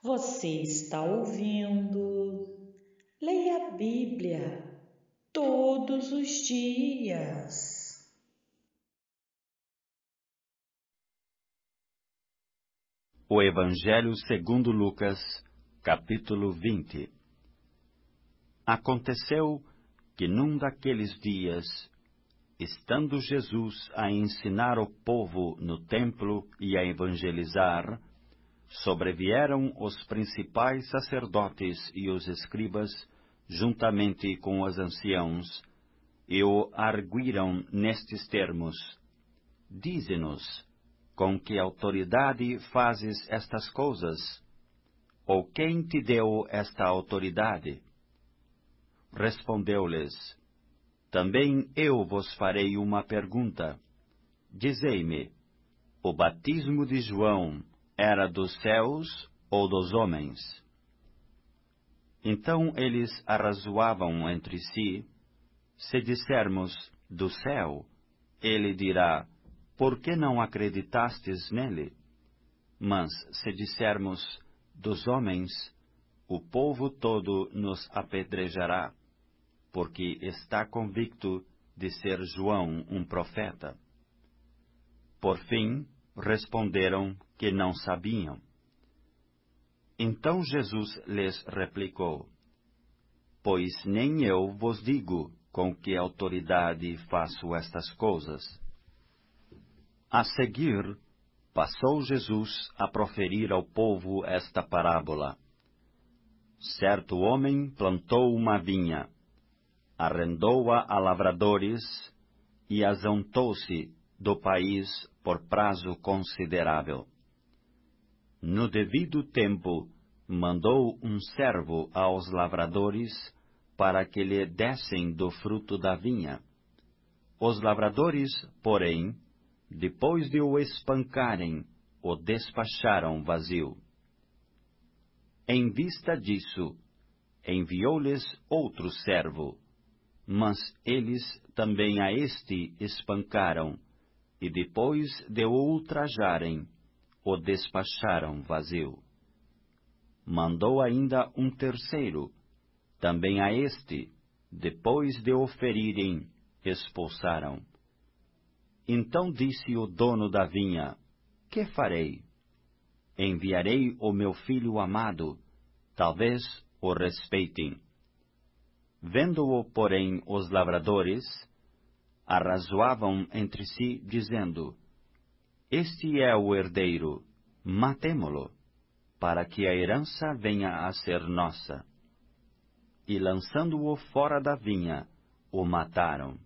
Você está ouvindo? Leia a Bíblia todos os dias. O Evangelho segundo Lucas, capítulo 20. Aconteceu que num daqueles dias, estando Jesus a ensinar o povo no templo e a evangelizar, sobrevieram os principais sacerdotes e os escribas, juntamente com os anciãos, e o arguíram nestes termos: Dize-nos, com que autoridade fazes estas coisas? Ou quem te deu esta autoridade? Respondeu-lhes: Também eu vos farei uma pergunta. Dizei-me, o batismo de João era dos céus ou dos homens? Então eles arrazoavam entre si: Se dissermos do céu, ele dirá: Por que não acreditastes nele? Mas se dissermos dos homens, o povo todo nos apedrejará, porque está convicto de ser João um profeta. Por fim, responderam que não sabiam. Então Jesus lhes replicou: Pois nem eu vos digo com que autoridade faço estas coisas. A seguir, passou Jesus a proferir ao povo esta parábola. Certo homem plantou uma vinha, arrendou-a a lavradores e ausentou-se do país por prazo considerável. No devido tempo, mandou um servo aos lavradores para que lhe dessem do fruto da vinha. Os lavradores, porém, depois de o espancarem, o despacharam vazio. Em vista disso, enviou-lhes outro servo, mas eles também a este espancaram, e depois de o ultrajarem, o despacharam vazio. Mandou ainda um terceiro, também a este, depois de o ferirem, expulsaram. Então disse o dono da vinha: Que farei? Enviarei o meu filho amado, talvez o respeitem. Vendo-o, porém, os lavradores, arrazoavam entre si, dizendo: Este é o herdeiro, matemo-lo, para que a herança venha a ser nossa. E lançando-o fora da vinha, o mataram.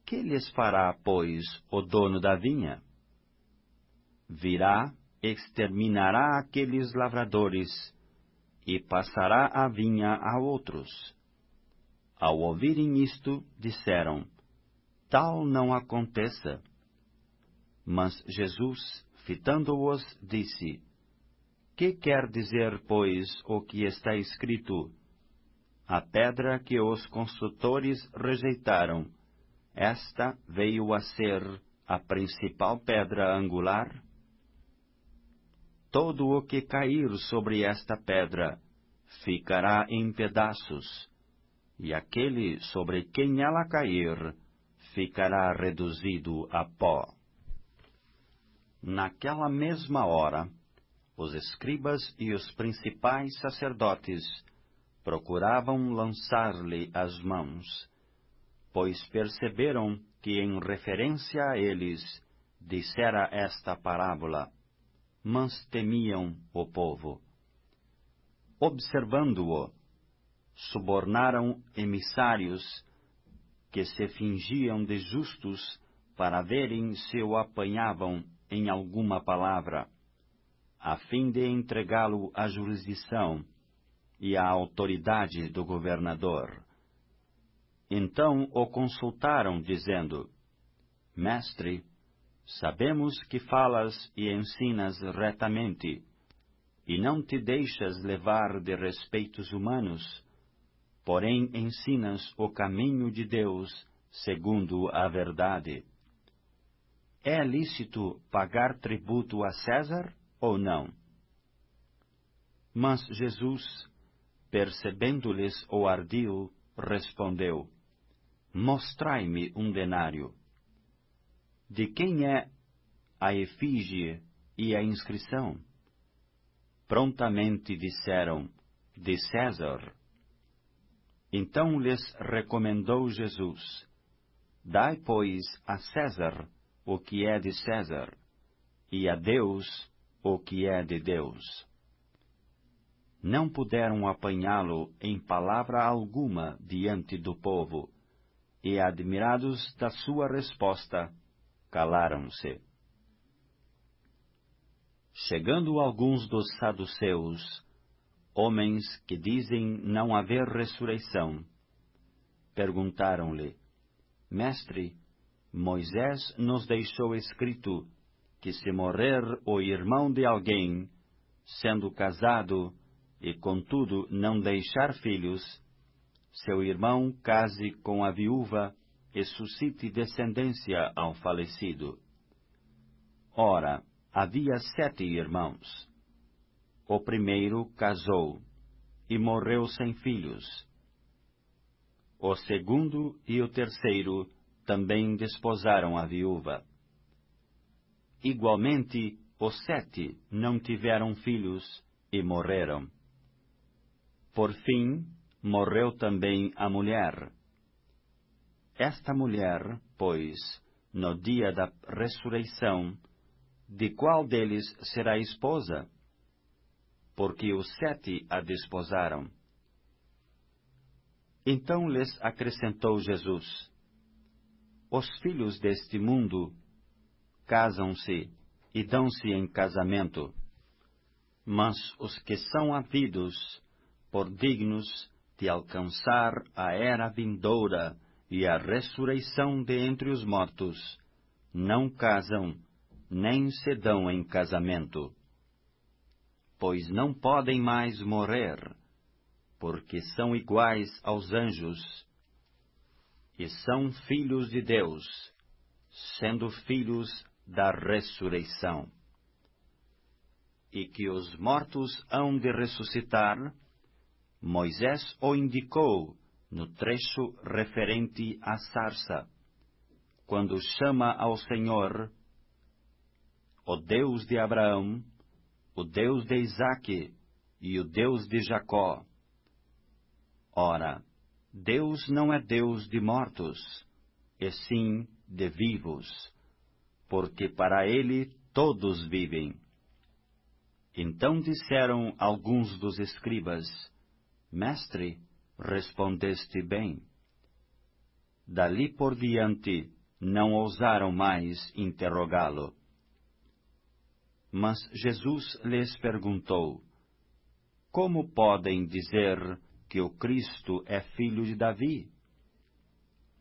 Que lhes fará, pois, o dono da vinha? Virá, exterminará aqueles lavradores, e passará a vinha a outros. Ao ouvirem isto, disseram: Tal não aconteça. Mas Jesus, fitando-os, disse: Que quer dizer, pois, o que está escrito? A pedra que os construtores rejeitaram, esta veio a ser a principal pedra angular? Todo o que cair sobre esta pedra ficará em pedaços, e aquele sobre quem ela cair ficará reduzido a pó. Naquela mesma hora, os escribas e os principais sacerdotes procuravam lançar-lhe as mãos, pois perceberam que em referência a eles dissera esta parábola, mas temiam o povo. Observando-o, subornaram emissários que se fingiam de justos para verem se o apanhavam em alguma palavra, a fim de entregá-lo à jurisdição e à autoridade do governador. Então o consultaram, dizendo: Mestre, sabemos que falas e ensinas retamente, e não te deixas levar de respeitos humanos, porém ensinas o caminho de Deus segundo a verdade. É lícito pagar tributo a César ou não? Mas Jesus, percebendo-lhes o ardil, respondeu: Mostrai-me um denário. De quem é a efígie e a inscrição? Prontamente disseram: de César. Então lhes recomendou Jesus: Dai, pois, a César o que é de César, e a Deus o que é de Deus. Não puderam apanhá-lo em palavra alguma diante do povo, e, admirados da sua resposta, calaram-se. Chegando alguns dos saduceus, homens que dizem não haver ressurreição, perguntaram-lhe: Mestre, Moisés nos deixou escrito que se morrer o irmão de alguém, sendo casado, e contudo não deixar filhos, seu irmão case com a viúva e suscite descendência ao falecido. Ora, havia 7 irmãos. O primeiro casou e morreu sem filhos. O segundo e o terceiro também desposaram a viúva. Igualmente, os 7 não tiveram filhos e morreram. Por fim, morreu também a mulher. Esta mulher, pois, no dia da ressurreição, de qual deles será esposa? Porque os 7 a desposaram. Então lhes acrescentou Jesus: Os filhos deste mundo casam-se e dão-se em casamento, mas os que são havidos por dignos de alcançar a era vindoura e a ressurreição de entre os mortos, não casam, nem se dão em casamento. Pois não podem mais morrer, porque são iguais aos anjos, e são filhos de Deus, sendo filhos da ressurreição. E que os mortos hão de ressuscitar, Moisés o indicou no trecho referente à sarça, quando chama ao Senhor o Deus de Abraão, o Deus de Isaque e o Deus de Jacó. Ora, Deus não é Deus de mortos, e sim de vivos, porque para ele todos vivem. Então disseram alguns dos escribas: Mestre, respondeste bem. Dali por diante não ousaram mais interrogá-lo. Mas Jesus lhes perguntou: Como podem dizer que o Cristo é filho de Davi?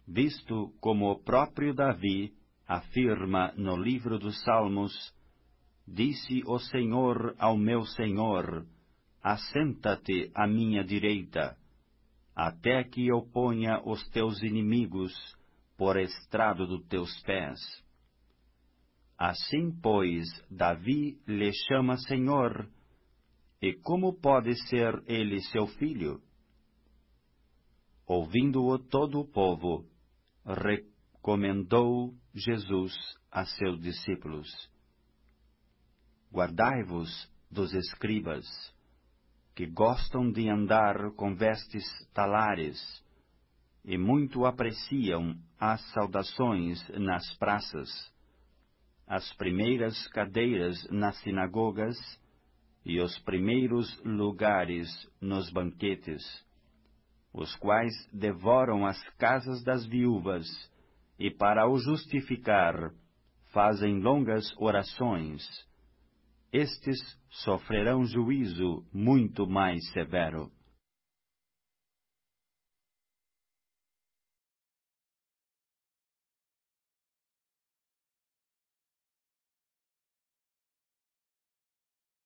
Visto como o próprio Davi afirma no livro dos Salmos: Disse o Senhor ao meu Senhor: Assenta-te à minha direita, até que eu ponha os teus inimigos por estrado dos teus pés. Assim, pois, Davi lhe chama Senhor, e como pode ser ele seu filho? Ouvindo-o todo o povo, recomendou Jesus a seus discípulos: Guardai-vos dos escribas, que gostam de andar com vestes talares, e muito apreciam as saudações nas praças, as primeiras cadeiras nas sinagogas e os primeiros lugares nos banquetes, os quais devoram as casas das viúvas, e para o justificar fazem longas orações. Estes sofrerão juízo muito mais severo.